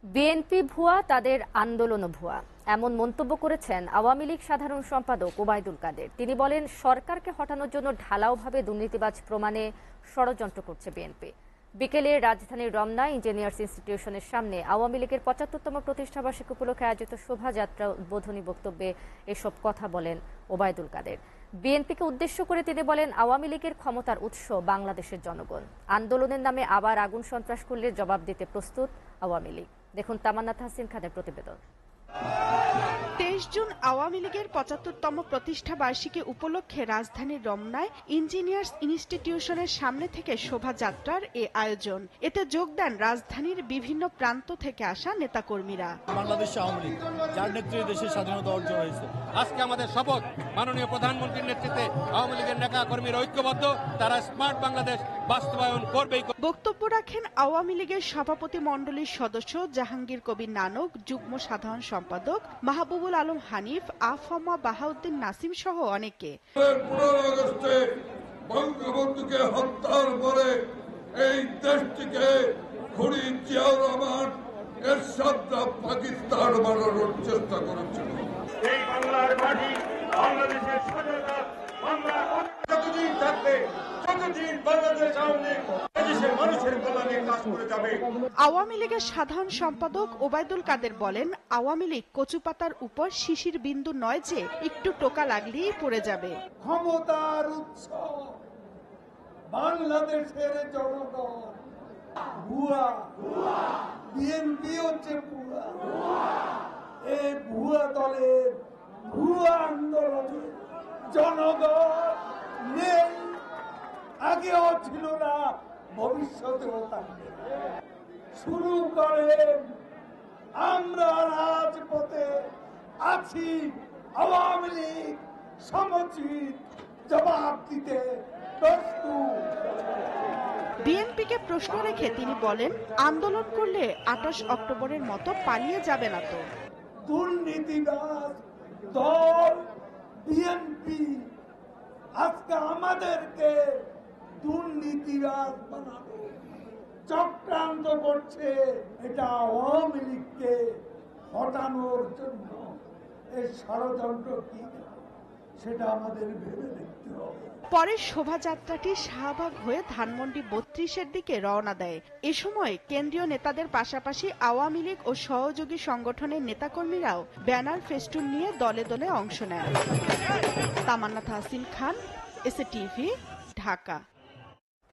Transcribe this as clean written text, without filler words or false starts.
BNP ভুয়া, তাদের আন্দোলনও ভুয়া, এমন মন্তব্য করেছেন আওয়ামী লীগ সাধারণ সম্পাদক ওবায়দুল কাদের। তিনি বলেন, সরকারকে হটানোর জন্য ঢালাওভাবে দুর্নীতিবাজ প্রমাণে ষড়যন্ত্র করছে বিএনপি। বিকেলে রাজধানীর রমনায় ইঞ্জিনিয়ার্স ইনস্টিটিউশনের সামনে আওয়ামী লীগের ৭৫তম প্রতিষ্ঠাবার্ষিকী উপলক্ষে আয়োজিত শোভাযাত্রা উদ্বোধনী বক্তব্যে এসব কথা বলেন ওবায়দুল কাদের। বিএনপিকে উদ্দেশ্য করে তিনি বলেন, আওয়ামী লীগের ক্ষমতার উৎস বাংলাদেশের জনগণ। আন্দোলনের নামে আবার আগুন সন্ত্রাস করলে জবাব দিতে প্রস্তুত আওয়ামী লীগ। দেখুন তামান্না তাহসিন খানের প্রতিবেদন। ২৩ জুন আওয়ামী লীগের ৭৫তম প্রতিষ্ঠা বার্ষিকী উপলক্ষে রাজধানীর রমনায় ইঞ্জিনিয়ার্স ইনস্টিটিউশনের সামনে থেকে শোভাযাত্রার এ আয়োজন। এতে যোগ দেন রাজধানীর বিভিন্ন প্রান্ত থেকে আসা নেতাকর্মীরা। বাংলাদেশ আওয়ামী লীগ, যার নেতৃত্বে দেশের স্বাধীনতা অর্জন হয়েছে, আজকে আমাদের শপথ, মাননীয় প্রধানমন্ত্রীর নেতৃত্বে আওয়ামী লীগের নেতা কর্মীরা ঐক্যবদ্ধ, তারা স্মার্ট বাংলাদেশ বাস্তবায়ন করবেই। বক্তব্য রাখেন আওয়ামী লীগের সভাপতি মণ্ডলীর সদস্য জাহাঙ্গীর কবির নানক, যুগ্ম সাধারণ সম্পাদক মাহবুবুল আলম হানিফ, আফামা বাহাউদ্দিন নাসিম সহ অনেকে। 15 আগস্টে বঙ্গবন্ধুকে হত্যার পরে এই দেশটিকে খুনি জিয়াউর রহমান এরশাদরা পাকিস্তান বানানোর চেষ্টা করেছিল। এই বাংলার মাটি, বাংলাদেশের স্বাধীনতা, বাংলা যতদিন থাকবে ততদিন বাংলাদেশ আওয়ামী লীগ দেশের মানুষের কল্যাণে কাজ করে যাবে। আওয়ামী লীগের সাধারণ সম্পাদক ওবায়দুল কাদের বলেন, আওয়ামী লীগ কচুপাতার উপর শিশির বিন্দু নয় যে একটু টোকা লাগলেই পড়ে যাবে। ক্ষমতার উৎস বাংলাদেশের জনগণ। ভুয়া বিএনপি হচ্ছে ভুয়া। এই ভুয়া দলের ভুয়া আন্দোলনে জনগণ নেই, আগেও ছিল না, ভবিষ্যতেও থাকবে। শুরু করেন, আমরা রাজপথে আছি, আওয়ামী লীগ সমুচিত জবাব দিতে প্রস্তুত। বিএনপিকে প্রশ্ন রেখে তিনি বলেন, আন্দোলন করলে ২৮ অক্টোবরের মতো পালিয়ে যাবে না তো। দুর্নীতিবাজ দল বিএনপি আজকে আমাদেরকে দুর্নীতিবাজ বানাবে, চক্রান্ত করছে। এটা আওয়ামী লীগকে হটানোর জন্য এই ষড়যন্ত্র কি, সেটা আমাদের ভেবে দেখতে হবে। পরে শোভাযাত্রাটি শাহবাগ হয়ে ধানমন্ডি ৩২-এর দিকে রওনা দেয়। এ সময় কেন্দ্রীয় নেতাদের পাশাপাশি আওয়ামী লীগ ও সহযোগী সংগঠনের নেতাকর্মীরাও ব্যানার ফেস্টুন নিয়ে দলে দলে অংশ নেন। তামান্না তাহসিন খান, এসএ টিভি, ঢাকা।